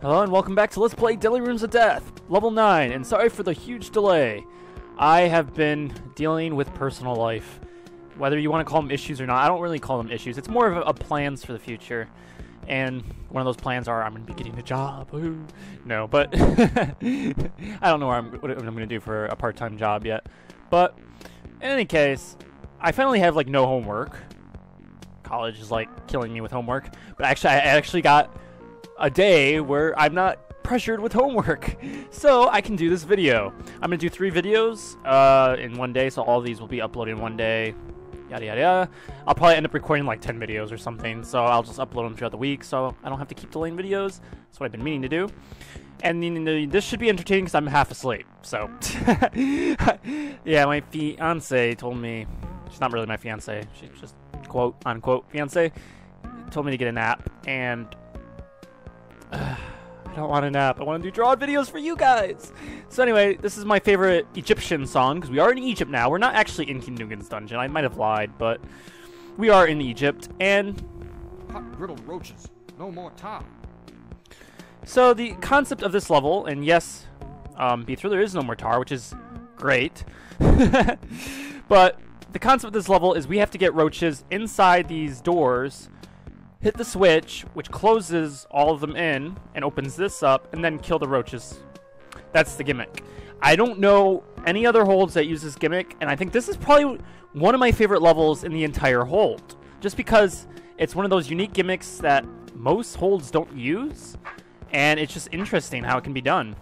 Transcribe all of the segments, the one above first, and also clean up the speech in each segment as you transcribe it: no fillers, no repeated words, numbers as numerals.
Hello and welcome back to Let's Play Deadly Rooms of Death, Level 9, and sorry for the huge delay. I have been dealing with personal life. Whether you want to call them issues or not, I don't really call them issues. It's more of a plans for the future. And one of those plans are I'm going to be getting a job. Ooh. No, but I don't know what I'm going to do for a part-time job yet. But in any case, I finally have like no homework. College is like killing me with homework. But actually, I actually got a day where I'm not pressured with homework, so I can do this video. I'm gonna do 3 videos in one day, so all of these will be uploaded in one day. Yada yada yada. I'll probably end up recording like 10 videos or something, so I'll just upload them throughout the week, so I don't have to keep delaying videos. That's what I've been meaning to do. And you know, this should be entertaining because I'm half asleep. So yeah, my fiance told me, she's not really my fiance, she's just quote unquote fiance, told me to get a nap, and I don't want a nap. I want to do draw videos for you guys. So anyway, this is my favorite Egyptian song because we are in Egypt now. We're not actually in King Dugan's dungeon. I might have lied, but we are in Egypt. And hot griddled roaches, no more tar. So the concept of this level, and yes, B3, there is no more tar, which is great. But the concept of this level is we have to get roaches inside these doors, hit the switch, which closes all of them in and opens this up, and then kill the roaches. That's the gimmick. I don't know any other holds that use this gimmick, and I think this is probably one of my favorite levels in the entire hold. Just because it's one of those unique gimmicks that most holds don't use, and it's just interesting how it can be done.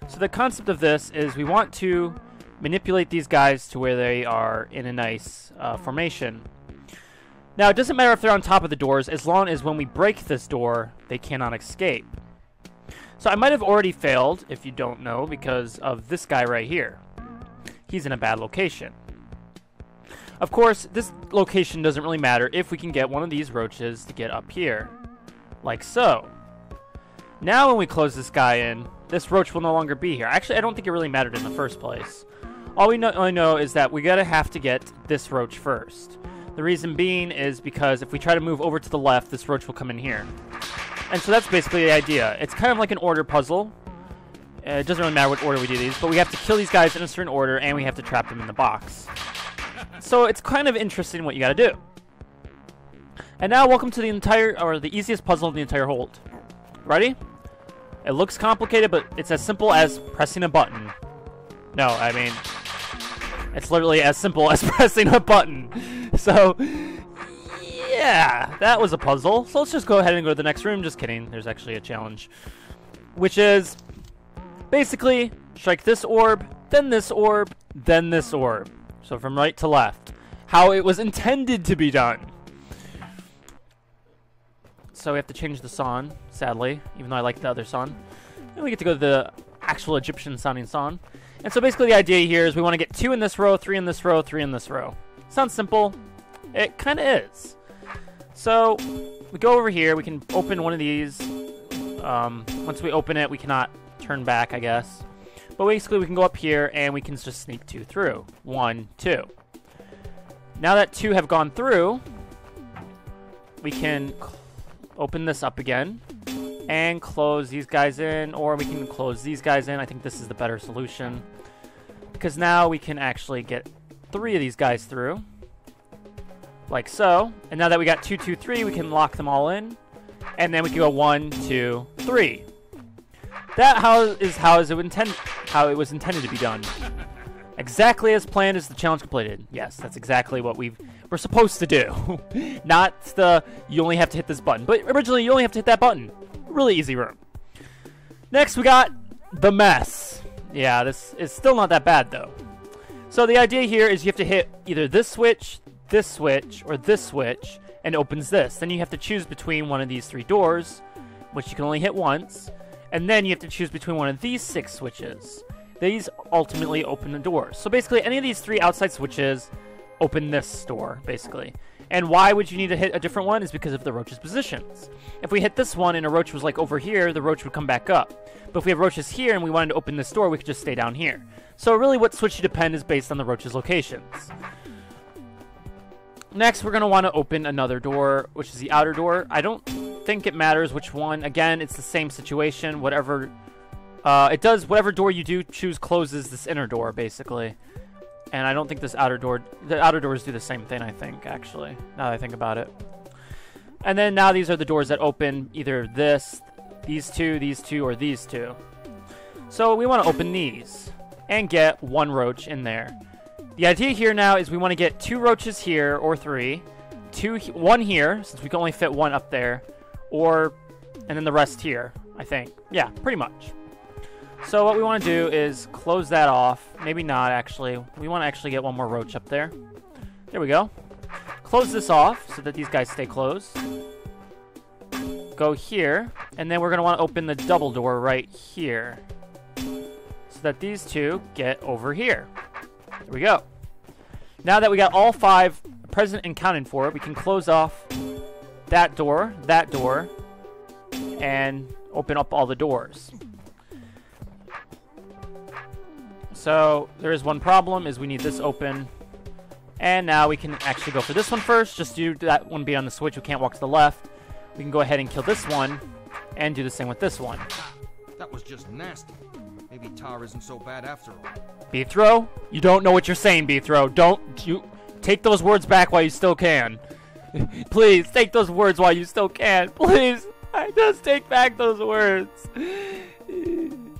So the concept of this is we want to manipulate these guys to where they are in a nice formation. Now, it doesn't matter if they're on top of the doors, as long as when we break this door, they cannot escape. So I might have already failed, if you don't know, because of this guy right here. He's in a bad location. Of course, this location doesn't really matter if we can get one of these roaches to get up here. Like so. Now when we close this guy in, this roach will no longer be here. Actually, I don't think it really mattered in the first place. All we know is that we have to get this roach first. The reason being is because if we try to move over to the left, this roach will come in here. And so that's basically the idea. It's kind of like an order puzzle. It doesn't really matter what order we do these, but we have to kill these guys in a certain order, and we have to trap them in the box. So it's kind of interesting what you gotta do. And now welcome to the easiest puzzle in the entire hold. Ready? It looks complicated, but it's as simple as pressing a button. No, I mean, it's literally as simple as pressing a button. So, yeah, that was a puzzle. So let's just go ahead and go to the next room. Just kidding. There's actually a challenge. Which is, basically, strike this orb, then this orb, then this orb. So from right to left. How it was intended to be done. So we have to change the song, sadly, even though I like the other song. And we get to go to the actual Egyptian sounding song. And so basically the idea here is we want to get 2 in this row, 3 in this row, 3 in this row. Sounds simple. It kind of is. So we go over here. We can open one of these. Once we open it, we cannot turn back, I guess. But basically we can go up here and we can just sneak 2 through. 1, 2. Now that 2 have gone through, we can open this up again and close these guys in, or we can close these guys in. I think this is the better solution because now we can actually get 3 of these guys through, like so. And now that we got 2, 2, 3, we can lock them all in, and then we can go 1, 2, 3. That how it was intended to be done. Exactly as planned is the challenge completed. Yes, that's exactly what we're supposed to do. Not the you only have to hit this button, but originally you only have to hit that button. Really easy room. Next we got the mess. Yeah, this is still not that bad though. So the idea here is you have to hit either this switch, or this switch, and it opens this. Then you have to choose between one of these 3 doors, which you can only hit once, and then you have to choose between one of these 6 switches. These ultimately open the doors. So basically any of these 3 outside switches open this door, basically. And why would you need to hit a different one is because of the roach's positions. If we hit this one and a roach was like over here, the roach would come back up. But if we have roaches here and we wanted to open this door, we could just stay down here. So really what switch you depend is based on the roach's locations. Next, we're going to want to open another door, which is the outer door. I don't think it matters which one. Again, it's the same situation. Whatever it does, whatever door you do choose closes this inner door, basically. And I don't think this outer door, the outer doors do the same thing, I think, actually, now that I think about it. And then now these are the doors that open either this, these two, or these two. So we want to open these and get one roach in there. The idea here now is we want to get 2 roaches here, or 3. 1 here, since we can only fit 1 up there, and then the rest here, I think. Yeah, pretty much. So what we want to do is close that off. Maybe not, actually. We want to actually get 1 more roach up there. There we go. Close this off so that these guys stay closed. Go here, and then we're going to want to open the double door right here so that these 2 get over here. There we go. Now that we got all 5 present and counted for, we can close off that door, and open up all the doors. So there is one problem, is we need this open. And now we can actually go for this one first. Just do that one be on the switch. We can't walk to the left. We can go ahead and kill this one and do the same with this one. That was just nasty. Maybe tar isn't so bad after all. Beethro, you don't know what you're saying, Beethro. Don't you take those words back while you still can. Please, take those words while you still can. Please, I just take back those words. I'm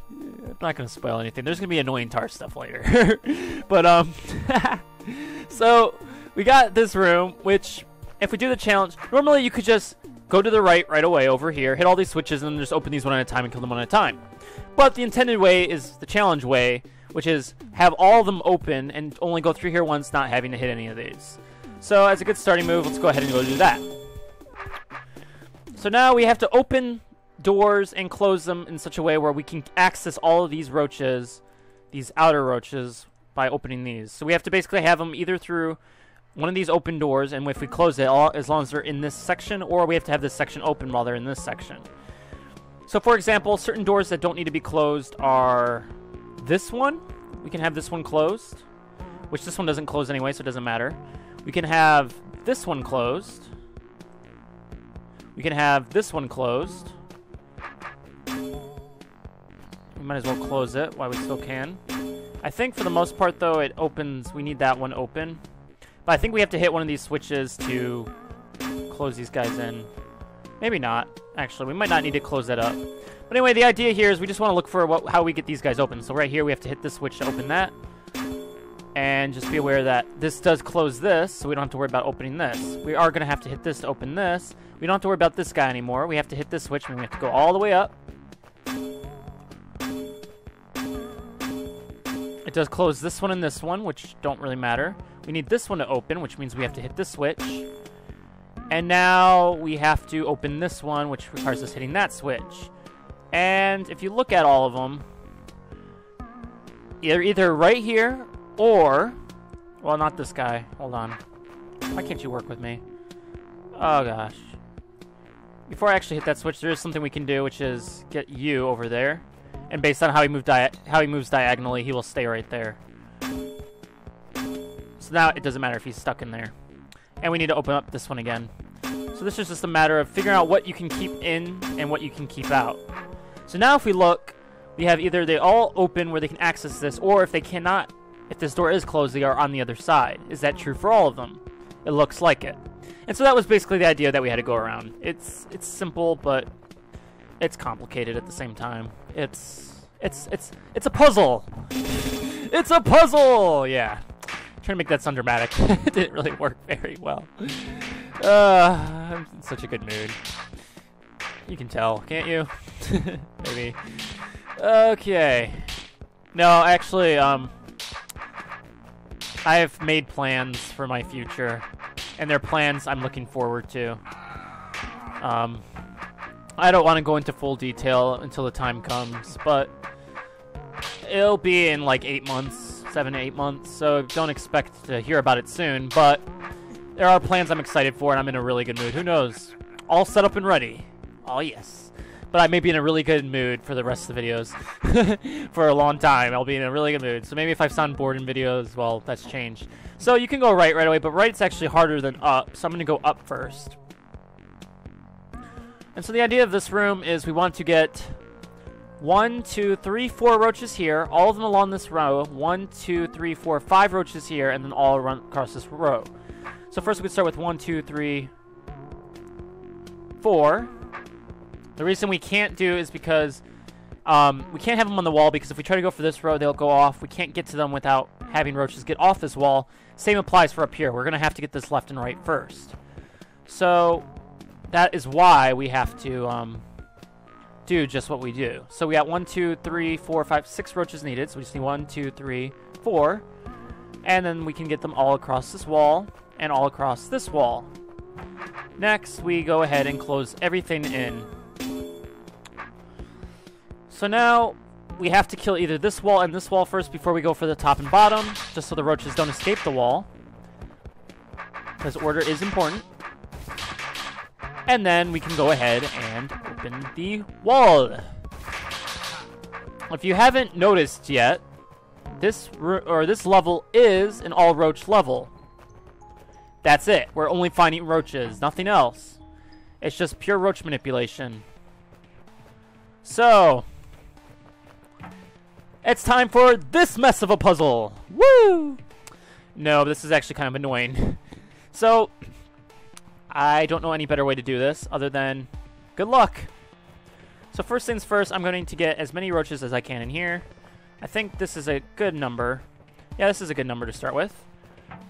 not going to spoil anything. There's going to be annoying tar stuff later. But, so, we got this room, which, if we do the challenge, normally you could just go to the right away over here, hit all these switches, and then just open these one at a time and kill them one at a time. But the intended way is the challenge way, which is have all of them open and only go through here once, not having to hit any of these. So, as a good starting move, let's go ahead and go do that. So now we have to open doors and close them in such a way where we can access all of these roaches, these outer roaches, by opening these. So we have to basically have them either through one of these open doors, and if we close it, as long as they're in this section, or we have to have this section open while they're in this section. So for example, certain doors that don't need to be closed are this one. We can have this one closed, which this one doesn't close anyway, so it doesn't matter. We can have this one closed. We can have this one closed. We might as well close it while we still can. I think for the most part, though, it opens. We need that one open. But I think we have to hit one of these switches to close these guys in. Maybe not. Actually, we might not need to close that up. But anyway, the idea here is we just want to look for how we get these guys open. So right here, we have to hit this switch to open that. And just be aware that this does close this, so we don't have to worry about opening this. We are going to have to hit this to open this. We don't have to worry about this guy anymore. We have to hit this switch, and we have to go all the way up. It does close this one and this one, which don't really matter. We need this one to open, which means we have to hit this switch. And now we have to open this one, which requires us hitting that switch. And if you look at all of them, either right here or... Well, not this guy. Hold on. Why can't you work with me? Oh, gosh. Before I actually hit that switch, there is something we can do, which is get you over there. And based on how he moves diagonally, he will stay right there. So now it doesn't matter if he's stuck in there. And we need to open up this one again. So this is just a matter of figuring out what you can keep in and what you can keep out. So now if we look, we have either they all open where they can access this, or if they cannot, if this door is closed, they are on the other side. Is that true for all of them? It looks like it. And so that was basically the idea that we had to go around. It's simple, but it's complicated at the same time. It's a puzzle. It's a puzzle. Yeah. I'm trying to make that sound dramatic. It didn't really work very well. I'm in such a good mood. You can tell, can't you? Maybe. Okay. No, actually, I have made plans for my future, and they're plans I'm looking forward to. I don't want to go into full detail until the time comes, but it'll be in like 8 months, 7 to 8 months, so don't expect to hear about it soon, but there are plans I'm excited for, and I'm in a really good mood. Who knows? All set up and ready. Oh, yes. But I may be in a really good mood for the rest of the videos. For a long time, I'll be in a really good mood. So maybe if I sound bored in videos, well, that's changed. So you can go right away, but right's actually harder than up, so I'm going to go up first. And so the idea of this room is we want to get 1, 2, 3, 4 roaches here, all of them along this row. 1, 2, 3, 4, 5 roaches here, and then all run across this row. So first we could start with 1, 2, 3, 4. The reason we can't do is because we can't have them on the wall, because if we try to go for this row, they'll go off. We can't get to them without having roaches get off this wall. Same applies for up here. We're going to have to get this left and right first. So that is why we have to do just what we do. So we got 1, 2, 3, 4, 5, 6 roaches needed. So we just need 1, 2, 3, 4. And then we can get them all across this wall and all across this wall. Next, we go ahead and close everything in. So now we have to kill either this wall and this wall first before we go for the top and bottom, just so the roaches don't escape the wall, because order is important. And then we can go ahead and open the wall. If you haven't noticed yet, this level is an all roach level. That's it. We're only finding roaches, nothing else. It's just pure roach manipulation. So it's time for this mess of a puzzle. Woo! No, this is actually kind of annoying. So I don't know any better way to do this other than good luck. So first things first, I'm going to get as many roaches as I can in here. I think this is a good number. Yeah, this is a good number to start with.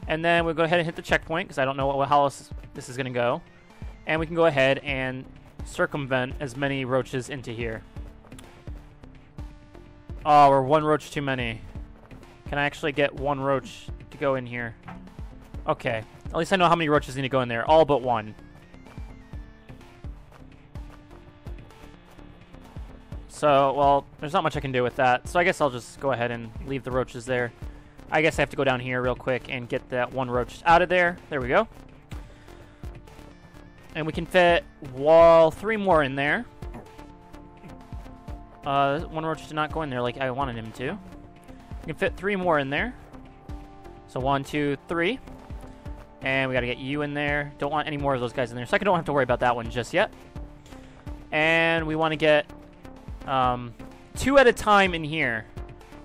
And then we'll go ahead and hit the checkpoint, because I don't know how else this is going to go. And we can go ahead and circumvent as many roaches into here. Oh, we're 1 roach too many. Can I actually get 1 roach to go in here? Okay. At least I know how many roaches need to go in there. All but 1. So, well, there's not much I can do with that. So I guess I'll just go ahead and leave the roaches there. I guess I have to go down here real quick and get that 1 roach out of there. There we go. And we can fit 3 more in there. 1 roach did not go in there like I wanted him to. We can fit 3 more in there. So 1, 2, 3. And we got to get you in there. Don't want any more of those guys in there. So I don't have to worry about that one just yet. And we want to get 2 at a time in here.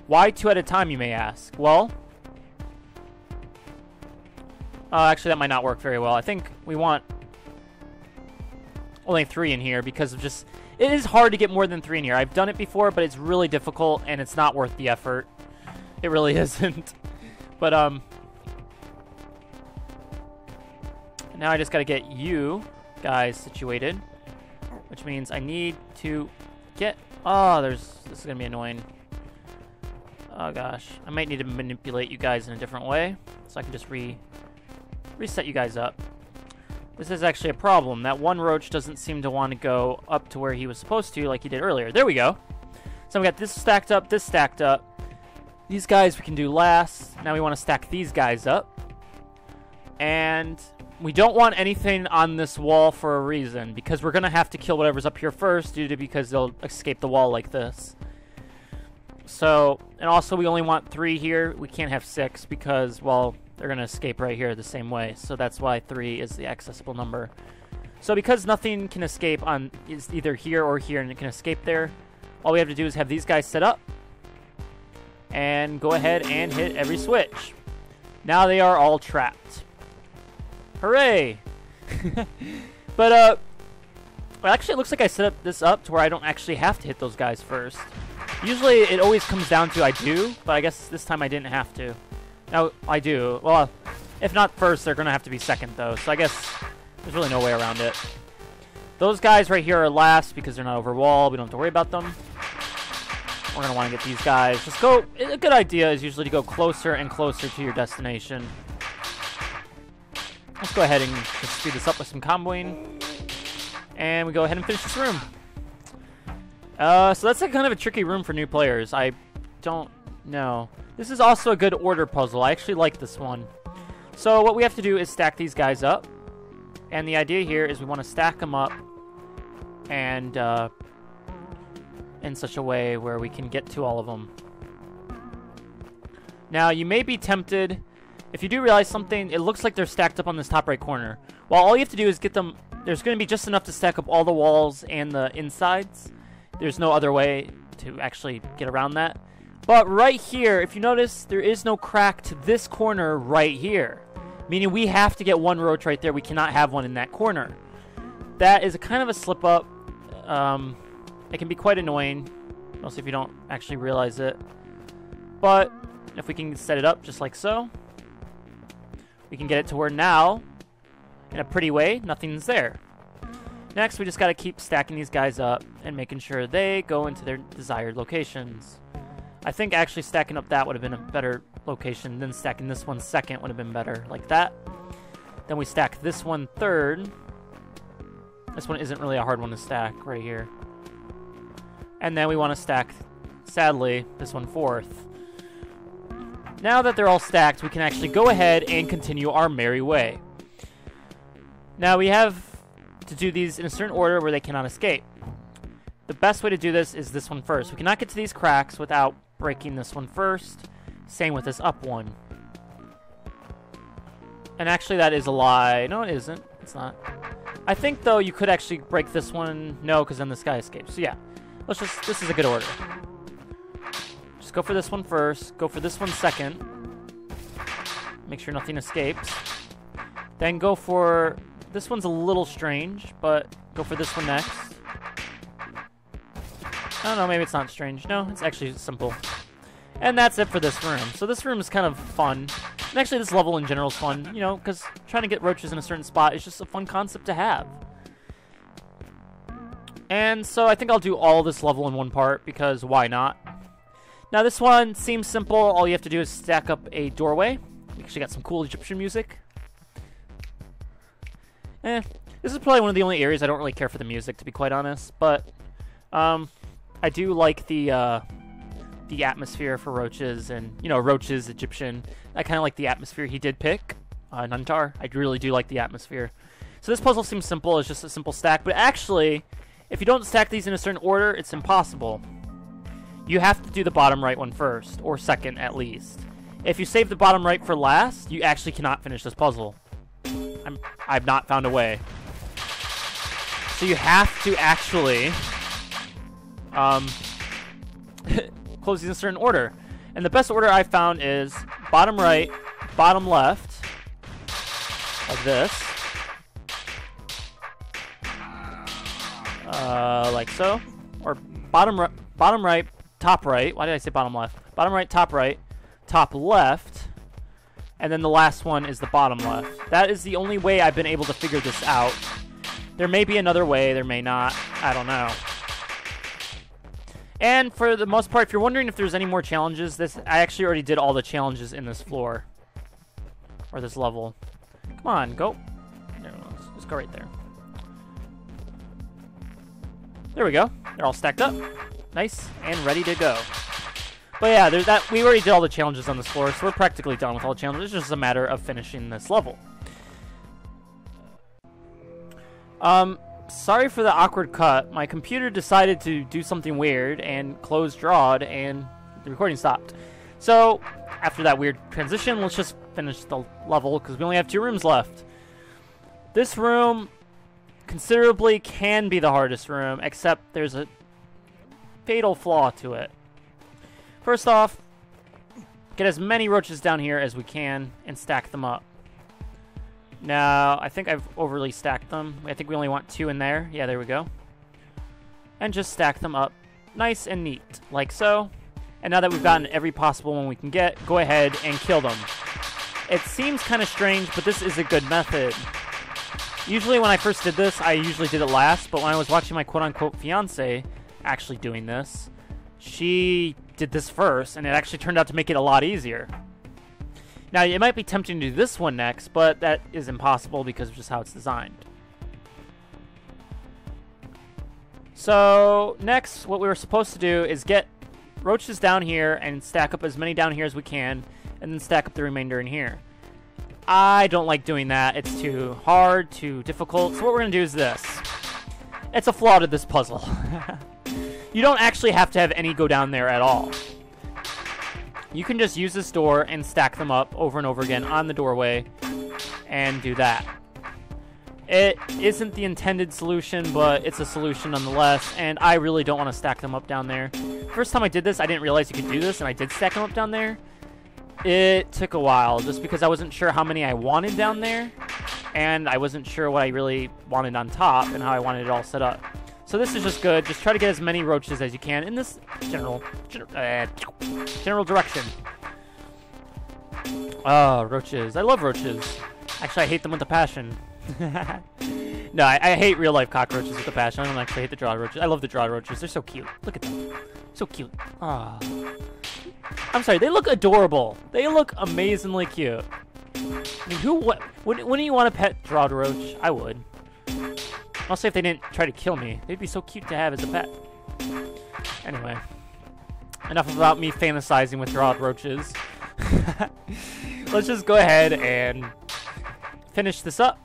Why 2 at a time, you may ask? Well, actually that might not work very well. I think we want only 3 in here because of just... It is hard to get more than 3 in here. I've done it before, but it's really difficult, and it's not worth the effort. It really isn't. But, now I just gotta get you guys situated, which means I need to get... Oh, this is gonna be annoying. Oh, gosh. I might need to manipulate you guys in a different way, so I can just reset you guys up. This is actually a problem. That 1 roach doesn't seem to want to go up to where he was supposed to like he did earlier. There we go. So we got this stacked up, this stacked up. These guys we can do last. Now we want to stack these guys up. And we don't want anything on this wall for a reason, because we're going to have to kill whatever's up here first because they'll escape the wall like this. So, and also we only want 3 here. We can't have 6 because, well, they're going to escape right here the same way. So that's why 3 is the accessible number. So because nothing can escape is either here or here and it can escape there, all we have to do is have these guys set up and go ahead and hit every switch. Now they are all trapped. Hooray! But, well, actually it looks like I set this up to where I don't actually have to hit those guys first. Usually it always comes down to I do, but I guess this time I didn't have to. Now, I do. Well, if not first, they're going to have to be second, though. So I guess there's really no way around it. Those guys right here are last because they're not over wall. We don't have to worry about them. We're going to want to get these guys. Just go... A good idea is usually to go closer and closer to your destination. Let's go ahead and just speed this up with some comboing. And we go ahead and finish this room. So that's kind of a tricky room for new players. I don't know. This is also a good order puzzle. I actually like this one. So what we have to do is stack these guys up. And the idea here is we want to stack them up and in such a way where we can get to all of them. Now, you may be tempted, if you do realize something, it looks like they're stacked up on this top right corner. Well, all you have to do is get them there's going to be just enough to stack up all the walls and the insides. There's no other way to actually get around that. But right here, if you notice, there is no crack to this corner right here. Meaning we have to get one roach right there. We cannot have one in that corner. That is a kind of a slip up. It can be quite annoying, mostly if you don't actually realize it. But if we can set it up just like so, we can get it to where now, in a pretty way, nothing's there. Next, we just got to keep stacking these guys up and making sure they go into their desired locations. I think actually stacking up that would have been a better location than stacking this one second would have been better, like that. Then we stack this one third. This one isn't really a hard one to stack right here. And then we want to stack, sadly, this one fourth. Now that they're all stacked, we can actually go ahead and continue our merry way. Now we have to do these in a certain order where they cannot escape. The best way to do this is this one first. We cannot get to these cracks without breaking this one first. Same with this up one. And actually that is a lie. No, it isn't. It's not. I think, though, you could actually break this one. No, because then this guy escapes. So, yeah. Let's just... This is a good order. Just go for this one first. Go for this one second. Make sure nothing escapes. Then go for... This one's a little strange, but go for this one next. I don't know, maybe it's not strange. No, it's actually simple. And that's it for this room. So this room is kind of fun. And actually this level in general is fun, you know, because trying to get roaches in a certain spot is just a fun concept to have. And so I think I'll do all this level in one part, because why not? Now this one seems simple. All you have to do is stack up a doorway. We actually got some cool Egyptian music. This is probably one of the only areas I don't really care for the music, to be quite honest. But I do like the atmosphere for roaches, and you know, roaches, Egyptian. I kind of like the atmosphere he did pick. Nuntar. I really do like the atmosphere. So this puzzle seems simple. It's just a simple stack. But actually, if you don't stack these in a certain order, it's impossible. You have to do the bottom right one first, or second at least. If you save the bottom right for last, you actually cannot finish this puzzle. I've not found a way. So you have to actually close these in a certain order. And the best order I found is bottom right, bottom left, like this. Like so. Or bottom right, top right. Why did I say bottom left? Bottom right, top left. And then the last one is the bottom left. That is the only way I've been able to figure this out. There may be another way, there may not. I don't know. And for the most part, if you're wondering if there's any more challenges, I actually already did all the challenges in this floor. Or this level. Come on, go. There, let's go right there. There we go. They're all stacked up. Nice and ready to go. But yeah, there's that. We already did all the challenges on this floor, so we're practically done with all the challenges. It's just a matter of finishing this level. Sorry for the awkward cut. My computer decided to do something weird and close drawed, and the recording stopped. So, after that weird transition, let's just finish the level, because we only have 2 rooms left. This room considerably can be the hardest room, except there's a fatal flaw to it. First off, get as many roaches down here as we can and stack them up. Now, I think I've overly stacked them. I think we only want 2 in there. Yeah, there we go. And just stack them up nice and neat, like so. And now that we've gotten every possible one we can get, go ahead and kill them. It seems kind of strange, but this is a good method. Usually when I first did this, I usually did it last, but when I was watching my quote-unquote fiance actually doing this, she did this first, and it actually turned out to make it a lot easier. Now, it might be tempting to do this one next, but that is impossible because of just how it's designed. So, next, what we were supposed to do is get roaches down here and stack up as many down here as we can, and then stack up the remainder in here. I don't like doing that. It's too hard, too difficult. So what we're going to do is this. It's a flaw to this puzzle. You don't actually have to have any go down there at all. You can just use this door and stack them up over and over again on the doorway and do that. It isn't the intended solution, but it's a solution nonetheless, and I really don't want to stack them up down there. First time I did this, I didn't realize you could do this, and I did stack them up down there. It took a while, just because I wasn't sure how many I wanted down there, and I wasn't sure what I really wanted on top and how I wanted it all set up. So this is just good. Just try to get as many roaches as you can in this general direction. Oh, roaches. I love roaches. Actually, I hate them with a passion. No, I hate real-life cockroaches with a passion. I don't actually hate the draw roaches. I love the draw roaches. They're so cute. Look at them. So cute. Ah. I'm sorry. They look adorable. They look amazingly cute. I mean, wouldn't you want a pet draw roach? I would. I'll say if they didn't try to kill me. They'd be so cute to have as a pet. Anyway. Enough about me fantasizing with draw roaches. Let's just go ahead and finish this up.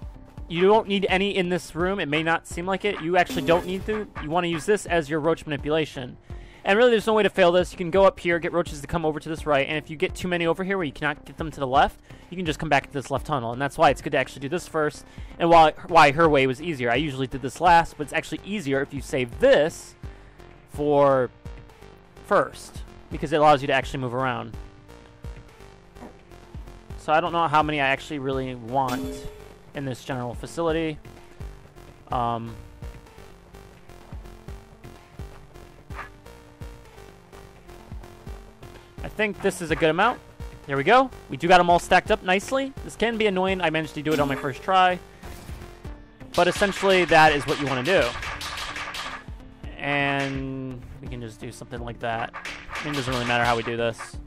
You don't need any in this room. It may not seem like it. You actually don't need to. You want to use this as your roach manipulation. And really, there's no way to fail this. You can go up here, get roaches to come over to this right, and if you get too many over here where you cannot get them to the left, you can just come back to this left tunnel. And that's why it's good to actually do this first, and why her way was easier. I usually did this last, but it's actually easier if you save this for first, because it allows you to actually move around. So I don't know how many I actually really want in this general facility. I think this is a good amount. There we go. We do got them all stacked up nicely. This can be annoying. I managed to do it on my first try. But essentially, that is what you want to do. And we can just do something like that. I mean, it doesn't really matter how we do this.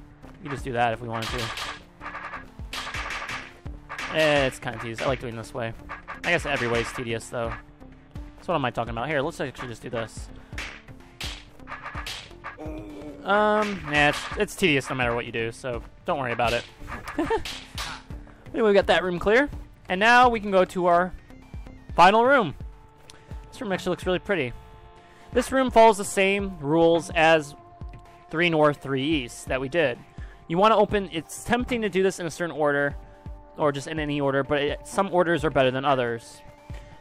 We can just do that if we wanted to. It's kind of tedious. I like doing this way. I guess every way is tedious, though. So what am I talking about? Here, let's actually just do this. Yeah, it's tedious no matter what you do, so don't worry about it. Anyway, we got that room clear. And now we can go to our final room. This room actually looks really pretty. This room follows the same rules as 3 North, 3 East that we did. You want to open... It's tempting to do this in a certain order, or just in any order, but some orders are better than others.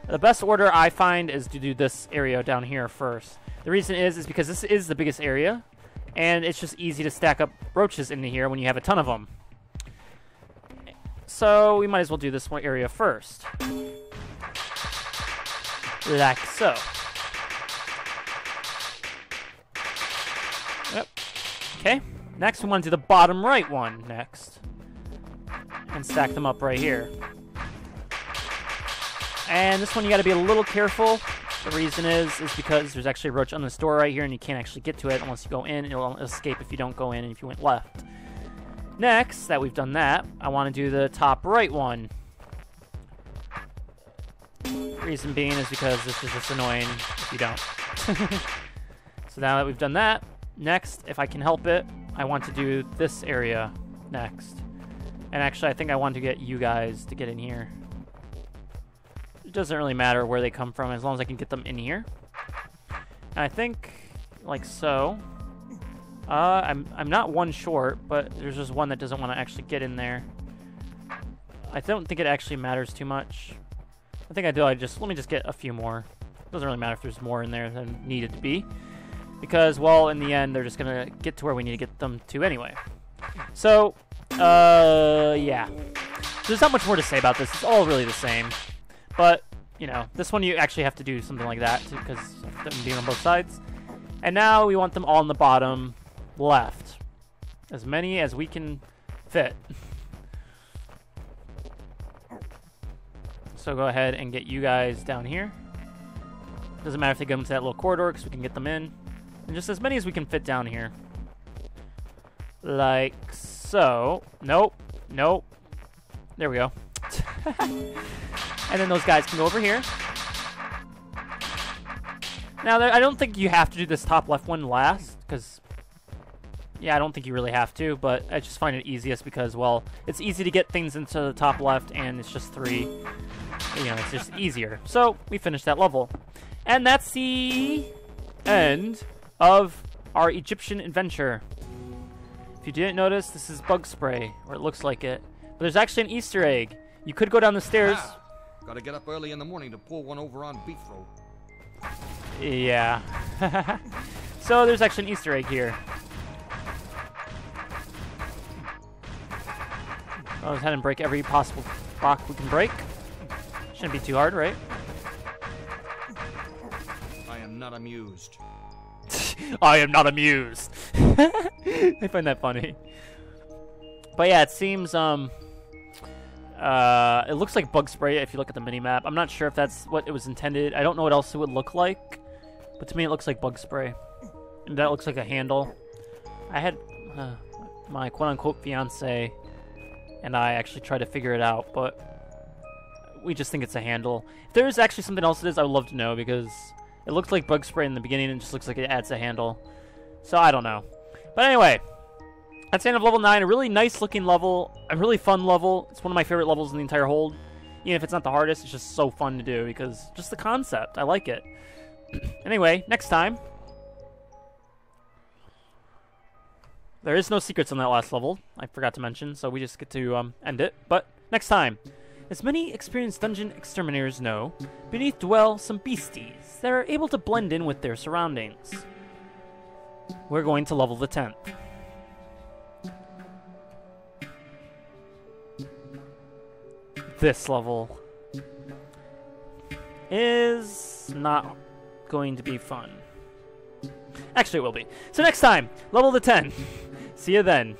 The best order I find is to do this area down here first. The reason is because this is the biggest area, and it's just easy to stack up roaches into here when you have a ton of them. So we might as well do this one area first. Like so. Yep. Okay. Next, we want to do the bottom right one next. And stack them up right here. And this one you got to be a little careful. The reason is because there's actually a roach on this door right here, and you can't actually get to it unless you go in. It'll escape if you don't go in and if you went left. Next, that we've done that, I want to do the top right one. Reason being is because this is just annoying if you don't. So now that we've done that, next, if I can help it, I want to do this area next. And actually, I think I want to get you guys to get in here. It doesn't really matter where they come from as long as I can get them in here. And I think, like so. I'm not one short, but there's just one that doesn't want to actually get in there. I don't think it actually matters too much. I think I do. Let me just get a few more. It doesn't really matter if there's more in there than needed to be. Because, well, in the end, they're just going to get to where we need to get them to anyway. So, yeah. There's not much more to say about this. It's all really the same. But, you know, this one you actually have to do something like that because of them being on both sides. And now we want them all in the bottom left. As many as we can fit. So go ahead and get you guys down here. Doesn't matter if they get them to that little corridor because we can get them in. And just as many as we can fit down here. Like so. Nope. Nope. There we go. And then those guys can go over here. Now, I don't think you have to do this top left one last, because, yeah, I don't think you really have to, but I just find it easiest because, well, it's easy to get things into the top left, and it's just 3. You know, it's just easier. So, we finished that level. And that's the end of our Egyptian adventure. If you didn't notice, this is bug spray, or it looks like it. But there's actually an Easter egg. You could go down the stairs. Gotta get up early in the morning to pull one over on beef row. Yeah. So there's actually an Easter egg here. I'll go ahead and break every possible rock we can break. Shouldn't be too hard, right? I am not amused. I am not amused. I find that funny. But yeah, it seems it looks like bug spray if you look at the mini-map. I'm not sure if that's what it was intended. I don't know what else it would look like, but to me it looks like bug spray. And that looks like a handle. I had my quote-unquote fiance and I actually tried to figure it out, but we just think it's a handle. If there is actually something else it is, I would love to know, because it looks like bug spray in the beginning and it just looks like it adds a handle. So I don't know. But anyway, that's the end of level 9. A really nice looking level, a really fun level. It's one of my favorite levels in the entire hold. Even if it's not the hardest, it's just so fun to do because just the concept. I like it. Anyway, next time. There is no secrets on that last level, I forgot to mention, so we just get to end it. But next time. As many experienced dungeon exterminators know, beneath dwell some beasties that are able to blend in with their surroundings. We're going to level the 10th. This level is not going to be fun. Actually, it will be. So next time, level the 10. See you then.